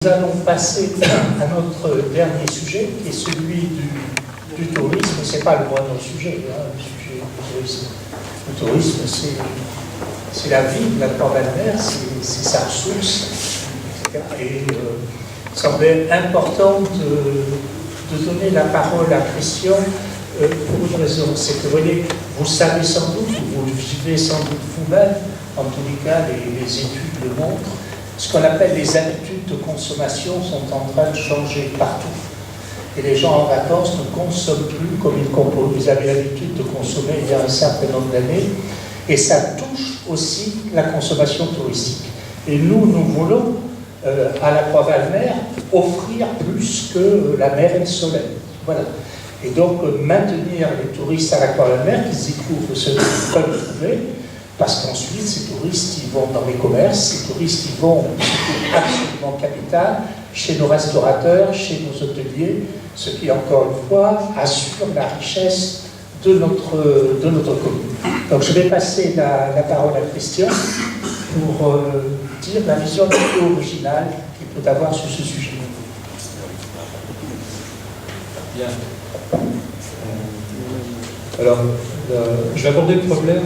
Nous allons passer à notre dernier sujet, qui est celui du tourisme. Ce n'est pas le moindre sujet, le sujet du tourisme. Le tourisme, c'est la vie de la Croix-Valmer, c'est sa ressource, etc. Et il semblait important de donner la parole à Christian pour une raison. C'est que, vous voyez, vous savez sans doute, ou vous le vivez sans doute vous-même, en tous les cas, les études le montrent, ce qu'on appelle les habitudes de consommation sont en train de changer partout. Et les gens en vacances ne consomment plus comme ils avaient l'habitude de consommer il y a un certain nombre d'années. Et ça touche aussi la consommation touristique. Et nous voulons, à la Croix-Valmer, offrir plus que la mer et le soleil. Voilà. Et donc, maintenir les touristes à la Croix-Valmer, qu'ils y trouvent ce qu'ils peuvent trouver, parce qu'ensuite, ces touristes, ils vont dans les commerces, ces touristes, ils vont, c'est absolument capital, chez nos restaurateurs, chez nos hôteliers, ce qui, encore une fois, assure la richesse de notre commune. Donc, je vais passer la parole à Christian pour dire la vision un peu originale qu'il peut avoir sur ce sujet. Bien. Alors, je vais aborder le problème,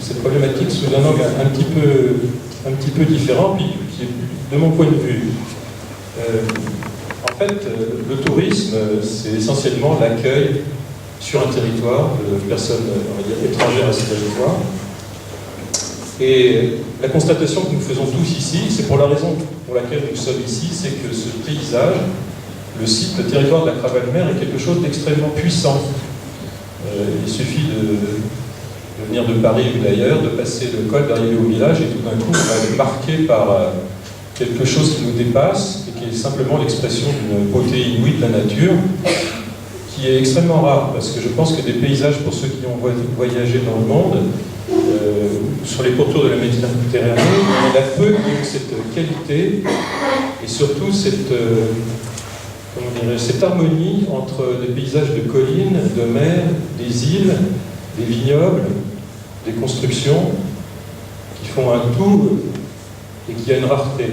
cette problématique sous un angle un petit peu différent, puis qui est de mon point de vue. En fait, le tourisme, c'est essentiellement l'accueil sur un territoire de personnes, on va dire, étrangères à ce territoire. Et la constatation que nous faisons tous ici, c'est pour la raison pour laquelle nous sommes ici, c'est que ce paysage, le site, le territoire de la Croix-Valmer est quelque chose d'extrêmement puissant. Il suffit de venir de Paris ou d'ailleurs, de passer le col, d'arriver au village, et tout d'un coup, on va être marqué par quelque chose qui nous dépasse, et qui est simplement l'expression d'une beauté inouïe de la nature, qui est extrêmement rare, parce que je pense que des paysages, pour ceux qui ont voyagé dans le monde, sur les pourtours de la Méditerranée, il y en a peu qui ont cette qualité, et surtout cette harmonie entre des paysages de collines, de mer, des îles, des vignobles, des constructions qui font un tout et qui a une rareté.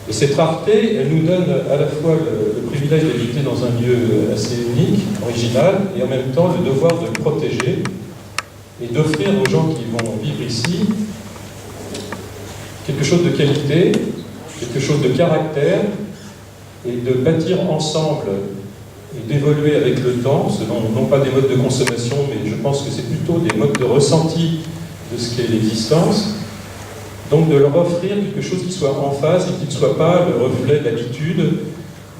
Et cette rareté, elle nous donne à la fois le privilège d'habiter dans un lieu assez unique, original, et en même temps le devoir de le protéger et d'offrir aux gens qui vont vivre ici quelque chose de qualité, quelque chose de caractère, et de bâtir ensemble et d'évoluer avec le temps, selon non pas des modes de consommation, mais je pense que c'est plutôt des modes de ressenti de ce qu'est l'existence. Donc de leur offrir quelque chose qui soit en phase et qui ne soit pas le reflet d'habitude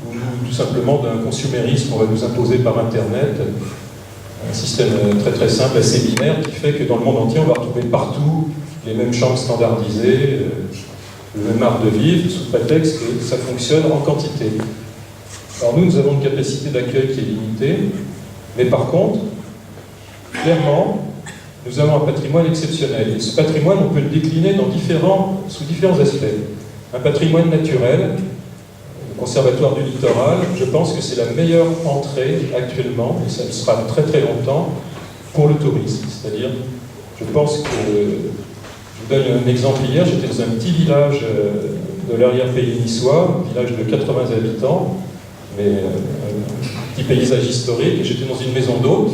ou tout simplement d'un consumérisme qu'on va nous imposer par Internet, un système très très simple, assez binaire, qui fait que dans le monde entier, on va retrouver partout les mêmes chambres standardisées, le même art de vivre, sous prétexte que ça fonctionne en quantité. Alors nous avons une capacité d'accueil qui est limitée, mais par contre, clairement, nous avons un patrimoine exceptionnel. Et ce patrimoine, on peut le décliner sous différents aspects. Un patrimoine naturel, le Conservatoire du Littoral, je pense que c'est la meilleure entrée actuellement, et ça le sera très très longtemps, pour le tourisme. C'est-à-dire, je pense que... Je vous donne un exemple. Hier, j'étais dans un petit village de l'arrière-pays niçois, un village de 80 habitants, mais un petit paysage historique, et j'étais dans une maison d'hôtes,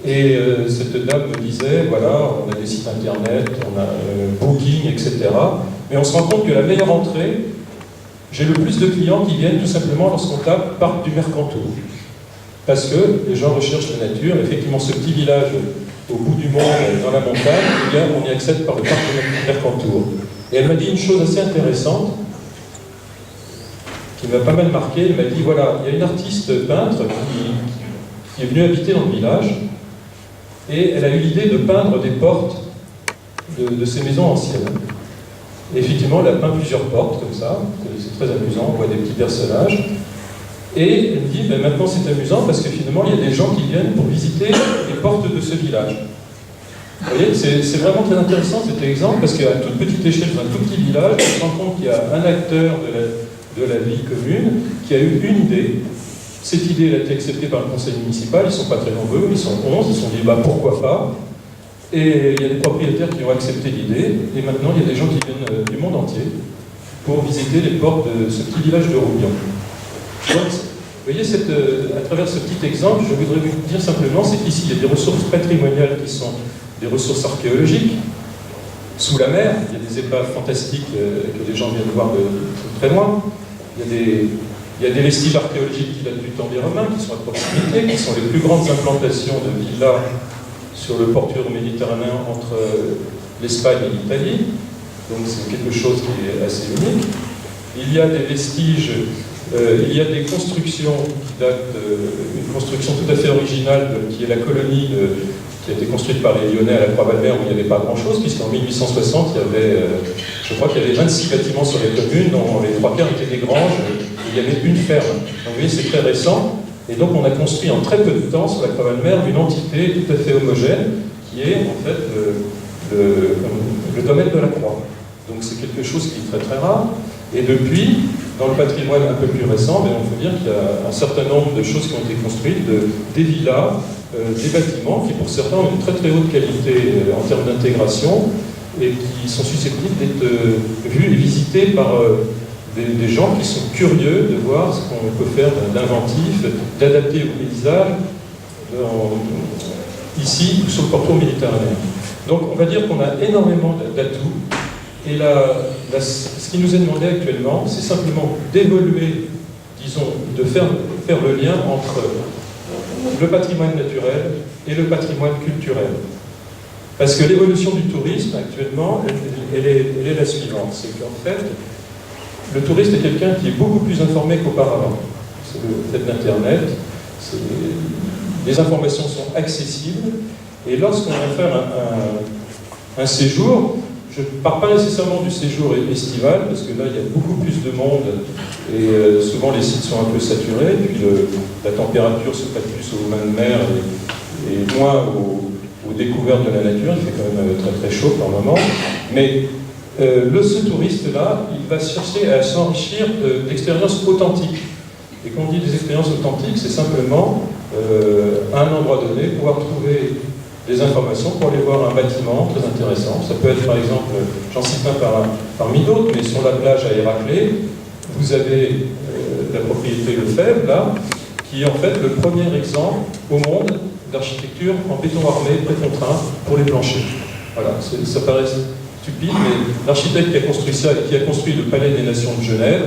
et cette dame me disait, voilà, on a des sites internet, on a Booking, etc. Mais on se rend compte que la meilleure entrée, j'ai le plus de clients qui viennent tout simplement lorsqu'on tape Parc du Mercantour. Parce que les gens recherchent la nature, effectivement ce petit village au bout du monde, dans la montagne, eh bien, on y accède par le parc de Mercantour. Et elle m'a dit une chose assez intéressante, qui m'a pas mal marqué. Elle m'a dit, voilà, il y a une artiste peintre qui est venue habiter dans le village, et elle a eu l'idée de peindre des portes de ces maisons anciennes. Et effectivement, elle a peint plusieurs portes, comme ça, c'est très amusant, on voit des petits personnages. Et elle me dit, ben maintenant c'est amusant parce que finalement il y a des gens qui viennent pour visiter les portes de ce village. Vous voyez, c'est vraiment très intéressant cet exemple parce qu'à toute petite échelle, dans un tout petit village, on se rend compte qu'il y a un acteur de la vie commune qui a eu une idée. Cette idée elle a été acceptée par le conseil municipal, ils ne sont pas très nombreux, ils sont 11, ils se sont dit, bah pourquoi pas. Et il y a des propriétaires qui ont accepté l'idée, et maintenant il y a des gens qui viennent du monde entier pour visiter les portes de ce petit village de Roubion. Donc, vous voyez, à travers ce petit exemple, je voudrais vous dire simplement, c'est qu'ici, il y a des ressources patrimoniales qui sont des ressources archéologiques. Sous la mer, il y a des épaves fantastiques que les gens viennent voir de très loin. Il y a des vestiges archéologiques qui datent du temps des Romains, qui sont à proximité, qui sont les plus grandes implantations de villas sur le portuaire méditerranéen entre l'Espagne et l'Italie. Donc c'est quelque chose qui est assez unique. Il y a des vestiges, il y a des constructions qui datent une construction tout à fait originale qui est la colonie qui a été construite par les Lyonnais à la Croix-Valmer où il n'y avait pas grand-chose, puisqu'en 1860, il y avait, je crois qu'il y avait 26 bâtiments sur les communes, dont les 3/4 étaient des granges, et il y avait une ferme. Donc vous voyez, c'est très récent. Et donc on a construit en très peu de temps sur la Croix-Valmer une entité tout à fait homogène qui est en fait le domaine de la Croix. Donc c'est quelque chose qui est très très rare. Et depuis, dans le patrimoine un peu plus récent, on peut dire qu'il y a un certain nombre de choses qui ont été construites, des villas, des bâtiments qui pour certains ont une très très haute qualité en termes d'intégration et qui sont susceptibles d'être vus et visités par des gens qui sont curieux de voir ce qu'on peut faire d'inventif, d'adapter au paysage ici sur le pourtour méditerranéen. Donc on va dire qu'on a énormément d'atouts et ce qui nous est demandé actuellement, c'est simplement d'évoluer, disons, de faire le lien entre le patrimoine naturel et le patrimoine culturel. Parce que l'évolution du tourisme actuellement, elle est la suivante, c'est qu'en fait, le touriste est quelqu'un qui est beaucoup plus informé qu'auparavant. C'est le fait d'Internet, les informations sont accessibles, et lorsqu'on va faire un séjour, je ne parle pas nécessairement du séjour estival, parce que là, il y a beaucoup plus de monde, et souvent les sites sont un peu saturés, puis la température se prête plus aux mains de mer, et moins aux découvertes de la nature, il fait quand même très très chaud par moment, mais ce touriste-là, il va chercher à s'enrichir d'expériences authentiques. Et quand on dit des expériences authentiques, c'est simplement, à un endroit donné, pouvoir trouver des informations pour aller voir un bâtiment très intéressant. Ça peut être par exemple, j'en cite un parmi d'autres, mais sur la plage à Héraclée, vous avez la propriété Lefebvre, là, qui est en fait le premier exemple au monde d'architecture en béton armé précontraint pour les planchers. Voilà, ça paraît stupide, mais l'architecte qui a construit ça et qui a construit le Palais des Nations de Genève,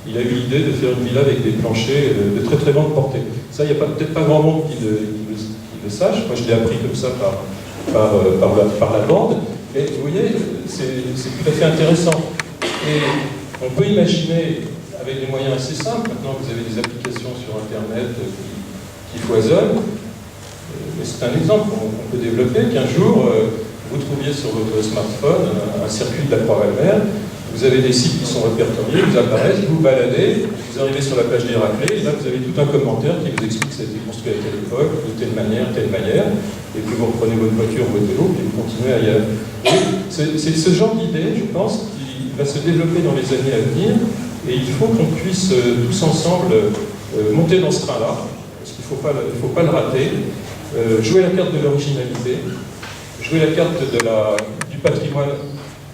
il a eu l'idée de faire une villa avec des planchers de très très grande portée. Ça, il n'y a peut-être pas grand monde qui le sache. Moi, je l'ai appris comme ça par la bande. Mais vous voyez, c'est tout à fait intéressant. Et on peut imaginer, avec des moyens assez simples, maintenant vous avez des applications sur Internet qui foisonnent, mais c'est un exemple qu'on peut développer, qu'un jour, vous trouviez sur votre smartphone un circuit de la Croix-Valmer, vous avez des sites qui sont répertoriés, vous apparaissent, vous baladez, vous arrivez sur la plage d'Héraclée, et là vous avez tout un commentaire qui vous explique que ça a été construit à telle époque, de telle manière, et puis vous reprenez votre voiture, votre vélo, et vous continuez ailleurs. C'est ce genre d'idée, je pense, qui va se développer dans les années à venir, et il faut qu'on puisse tous ensemble monter dans ce train-là, parce qu'il ne faut pas le rater, jouer la carte de l'originalité, jouer la carte du patrimoine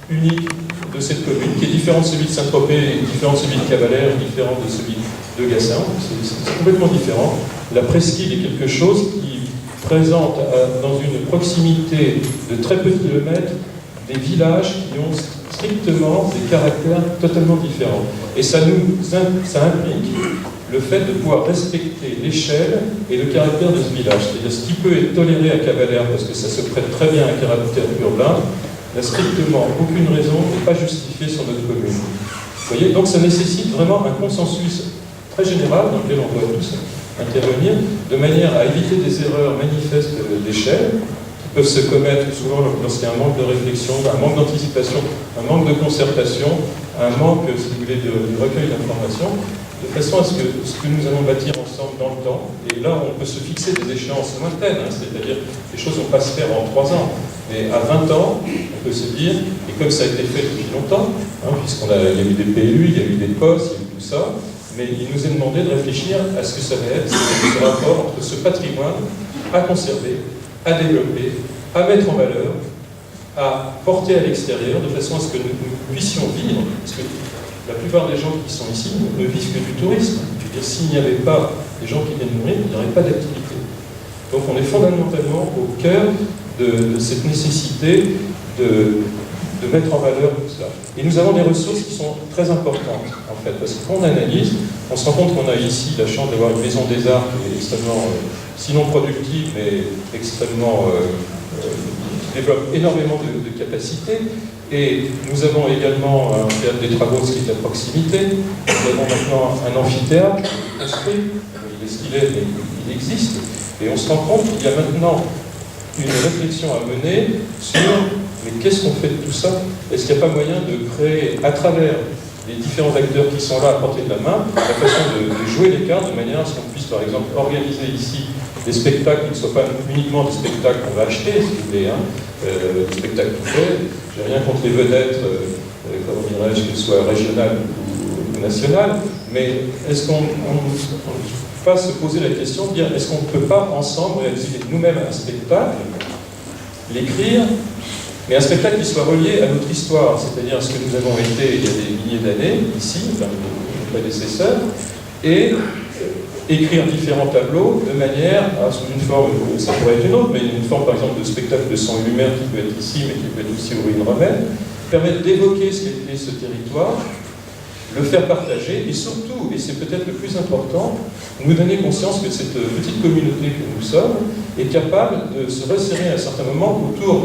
unique de cette commune, qui est différent de celui de Saint-Tropez, différent de celui de Cavalère, différent de celui de Gassin. C'est complètement différent. La presqu'île est quelque chose qui présente dans une proximité de très peu de kilomètres des villages qui ont strictement des caractères totalement différents. Et ça implique le fait de pouvoir respecter l'échelle et le caractère de ce village. C'est-à-dire ce qui peut être toléré à Cavalère, parce que ça se prête très bien à un caractère urbain, n'a strictement aucune raison n'est pas justifié sur notre commune. Vous voyez, donc ça nécessite vraiment un consensus très général dans lequel on doit tous intervenir, de manière à éviter des erreurs manifestes d'échelle, qui peuvent se commettre souvent lorsqu'il y a un manque de réflexion, un manque d'anticipation, un manque de concertation, un manque, si vous voulez, de recueil d'informations, de façon à ce que nous allons bâtir ensemble dans le temps, et là on peut se fixer des échéances lointaines, c'est-à-dire que les choses ne vont pas se faire en 3 ans, mais à 20 ans, on peut se dire, et comme ça a été fait depuis longtemps, puisqu'il y a eu des PLU, il y a eu des postes, il y a eu tout ça, mais il nous est demandé de réfléchir à ce que ça va être, ce rapport entre ce patrimoine à conserver, à développer, à mettre en valeur, à porter à l'extérieur de façon à ce que nous puissions vivre, parce que la plupart des gens qui sont ici ne vivent que du tourisme. Je veux dire, s'il n'y avait pas des gens qui viennent nourrir, il n'y aurait pas d'activité. Donc on est fondamentalement au cœur de cette nécessité de mettre en valeur tout ça. Et nous avons des ressources qui sont très importantes, en fait, parce que quand on analyse, on se rend compte qu'on a ici la chance d'avoir une maison des arts qui est extrêmement, sinon productive, mais extrêmement, qui développe énormément de capacités. Et nous avons également un théâtre des travaux, ce qui est à proximité. Nous avons maintenant un amphithéâtre construit, il est ce qu'il est, mais il existe. Et on se rend compte qu'il y a maintenant une réflexion à mener sur mais qu'est-ce qu'on fait de tout ça? Est-ce qu'il n'y a pas moyen de créer, à travers les différents acteurs qui sont là à portée de la main, la façon de jouer les cartes de manière à ce qu'on puisse, par exemple, organiser ici des spectacles qui ne soient pas uniquement des spectacles qu'on va acheter, si vous voulez, des spectacles tout faits. J'ai rien contre les vedettes, comment dirais-je, qu'elles soient régionales ou nationales, mais est-ce qu'on va se poser la question de dire est-ce qu'on ne peut pas ensemble réaliser nous-mêmes un spectacle, l'écrire, mais un spectacle qui soit relié à notre histoire, c'est-à-dire à ce que nous avons été il y a des milliers d'années, ici, enfin, nos prédécesseurs, et écrire différents tableaux de manière à, sous une forme, ça pourrait être une autre, mais une forme par exemple de spectacle de son et lumière qui peut être ici, mais qui peut être aussi au Ruines Romaines, permettre d'évoquer ce qu'était ce territoire, le faire partager, et surtout, et c'est peut-être le plus important, nous donner conscience que cette petite communauté que nous sommes est capable de se resserrer à un certain moment autour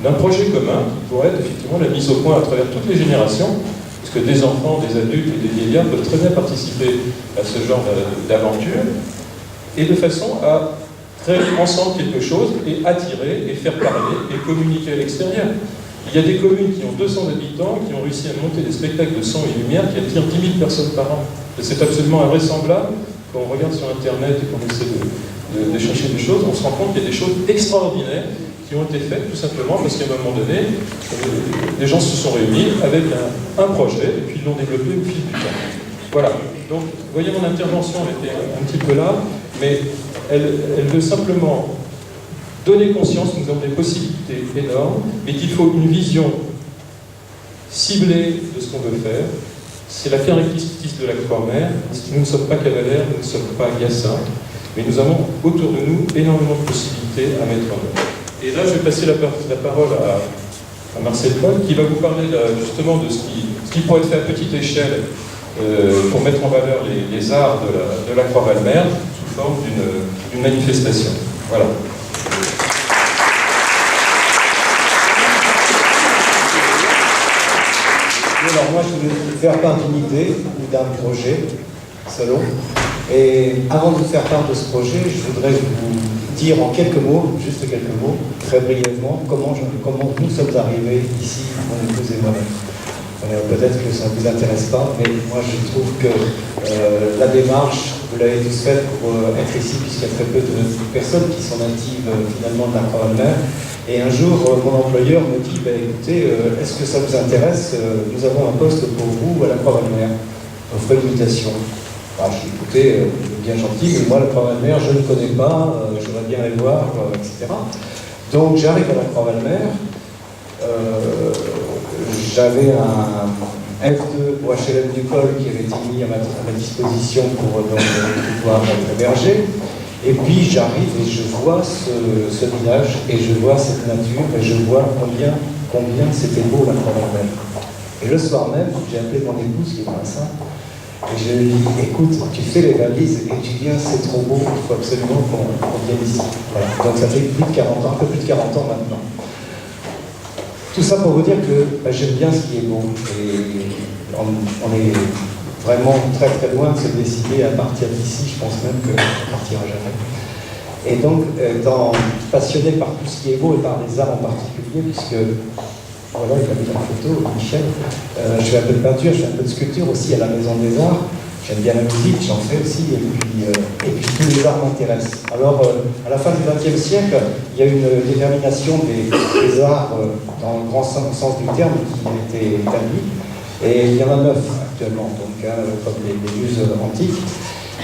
d'un projet commun qui pourrait être effectivement la mise au point à travers toutes les générations, parce que des enfants, des adultes et des vieillards peuvent très bien participer à ce genre d'aventure, et de façon à créer ensemble quelque chose et attirer et faire parler et communiquer à l'extérieur. Il y a des communes qui ont 200 habitants qui ont réussi à monter des spectacles de son et lumière qui attirent 10 000 personnes par an. C'est absolument invraisemblable. Quand on regarde sur Internet et qu'on essaie de chercher des choses, on se rend compte qu'il y a des choses extraordinaires qui ont été faites tout simplement parce qu'à un moment donné, des gens se sont réunis avec un projet et puis ils l'ont développé au fil du temps. Voilà. Donc, vous voyez, mon intervention elle était un petit peu là, mais elle veut simplement donner conscience que nous avons des possibilités énormes, mais qu'il faut une vision ciblée de ce qu'on veut faire. C'est la caractéristique de la Croix-Mère. Nous ne sommes pas cavalaires, nous ne sommes pas hyacinthes, mais nous avons autour de nous énormément de possibilités à mettre en œuvre. Et là, je vais passer la parole à Marcel Paul, qui va vous parler justement de ce qui pourrait être fait à petite échelle pour mettre en valeur les arts de la Croix-Valmer sous forme d'une manifestation. Voilà. Alors moi, je voulais vous faire part d'une idée ou d'un projet, selon. Et avant de vous faire part de ce projet, je voudrais vous dire en quelques mots, juste quelques mots, très brièvement, comment nous sommes arrivés ici, mon épouse et moi-même. Peut-être que ça ne vous intéresse pas, mais moi je trouve que la démarche, vous l'avez tous faite pour être ici, puisqu'il y a très peu de personnes qui sont natives finalement de la Croix-Valmer. Et un jour, mon employeur me dit, écoutez, est-ce que ça vous intéresse? Nous avons un poste pour vous à la Croix-Valmer. Offre une invitation. Je dis, écoutez, bien gentil, mais moi la Croix-Valmer, je ne connais pas, j'aimerais bien aller voir, etc. Donc j'arrive à la Croix-Valmer. J'avais un F2 pour HLM du Col qui avait été mis à ma disposition pour pouvoir héberger. Et puis j'arrive et je vois ce village et je vois cette nature et je vois combien c'était beau la Croix-Valmer. Et le soir même, j'ai appelé mon épouse qui est médecin et je lui ai dit, écoute, tu fais les valises et tu viens, c'est trop beau, il faut absolument qu'on vienne ici. Voilà. Donc ça fait plus de 40 ans, un peu plus de 40 ans maintenant. Tout ça pour vous dire que j'aime bien ce qui est beau et on est vraiment très très loin de se décider à partir d'ici, je pense même qu'on ne partira jamais. Et donc, étant passionné par tout ce qui est beau et par les arts en particulier, puisque, voilà, il a mis la photo, Michel, je fais un peu de peinture, je fais un peu de sculpture aussi à la Maison des Arts, j'aime bien la musique, j'en fais aussi, et puis tous les arts m'intéressent. Alors, à la fin du XXe siècle, il y a une détermination des arts dans le grand sens du terme qui a été établie, et il y en a 9 actuellement, donc, comme les muses antiques.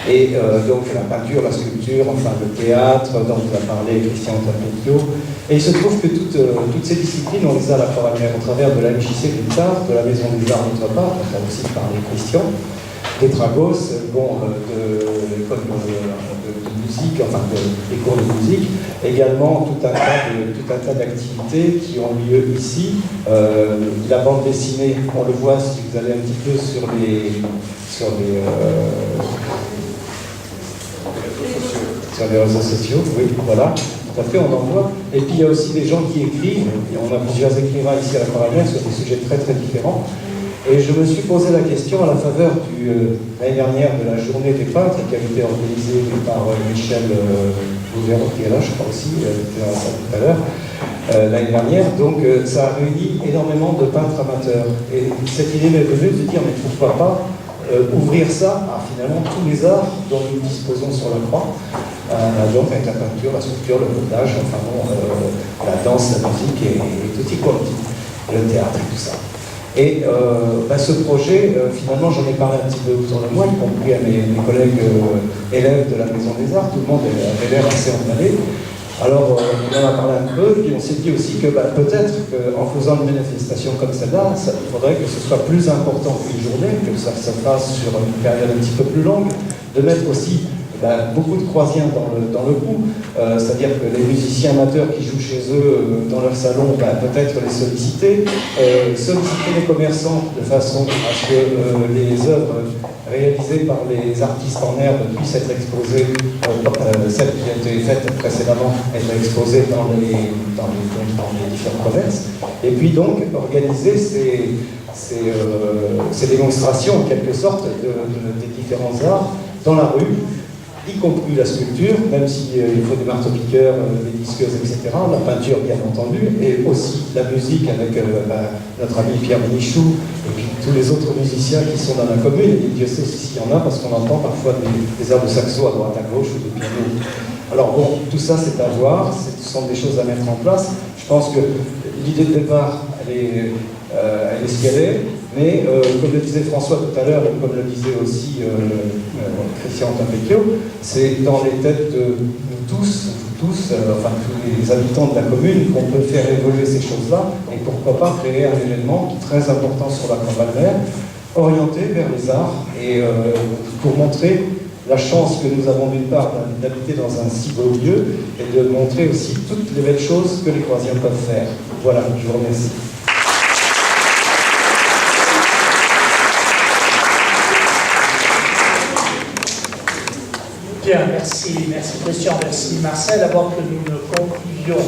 Et donc la peinture, la sculpture, enfin le théâtre, dont vous a parlé Christian Tampecchio. Et il se trouve que toutes ces disciplines, on les a à la Forainière au travers de la MJC d'une part, de la Maison des Arts d'autre part, on a aussi parlé Christian, des Tragos, de l'école de musique, enfin des cours de musique, également tout un tas d'activités qui ont lieu ici. La bande dessinée, on le voit si vous allez un petit peu sur les réseaux sociaux, oui, voilà, tout à fait, on en voit. Et puis il y a aussi des gens qui écrivent, et on a plusieurs écrivains ici à la Forainière sur des sujets très très différents. Et je me suis posé la question à la faveur l'année dernière de la journée des peintres qui a été organisée par Michel Bouvero, qui est là, je crois aussi, il était dans la salle tout à l'heure, l'année dernière. Donc ça a réuni énormément de peintres amateurs. Et cette idée m'est venue de dire, mais pourquoi pas ouvrir ça à finalement tous les arts dont nous disposons sur la croix, donc avec la peinture, la sculpture, le montage, enfin bon, la danse, la musique et tout y quanti, le théâtre et tout ça. Et ce projet, finalement, j'en ai parlé un petit peu autour de moi, y compris à mes collègues élèves de la Maison des Arts, tout le monde avait l'air assez emballé. Alors, on en a parlé un peu, puis on s'est dit aussi que peut-être qu'en faisant une manifestation comme celle-là, il faudrait que ce soit plus important qu'une journée, que ça se fasse sur une période un petit peu plus longue, de mettre aussi beaucoup de croisiens dans le coup, c'est-à-dire que les musiciens amateurs qui jouent chez eux dans leur salon, peut-être les solliciter les commerçants de façon à ce que les œuvres réalisées par les artistes en herbe puissent être exposées, celles qui ont été faites précédemment, être exposées dans les différents commerces, et puis donc organiser ces démonstrations en quelque sorte des différents arts dans la rue, y compris la sculpture, même s'il faut des marteaux-piqueurs, des disqueuses, etc., la peinture bien entendu, et aussi la musique avec notre ami Pierre Benichou, et puis tous les autres musiciens qui sont dans la commune, et Dieu sait s'il y en a, parce qu'on entend parfois des airs de saxo à droite à gauche, ou des pianos. Alors bon, tout ça c'est à voir, ce sont des choses à mettre en place. Je pense que l'idée de départ, elle est ce qu'elle est, mais comme le disait François tout à l'heure, et comme le disait aussi Christian Tampecchio, c'est dans les têtes de nous tous, enfin tous les habitants de la commune, qu'on peut faire évoluer ces choses-là, et pourquoi pas créer un événement très important sur la Croix-Valmer, orienté vers les arts, et pour montrer la chance que nous avons d'une part d'habiter dans un si beau lieu, et de montrer aussi toutes les belles choses que les Croisiens peuvent faire. Voilà, je vous remercie. Bien, merci Christian, merci Marcel. Avant que nous ne concluions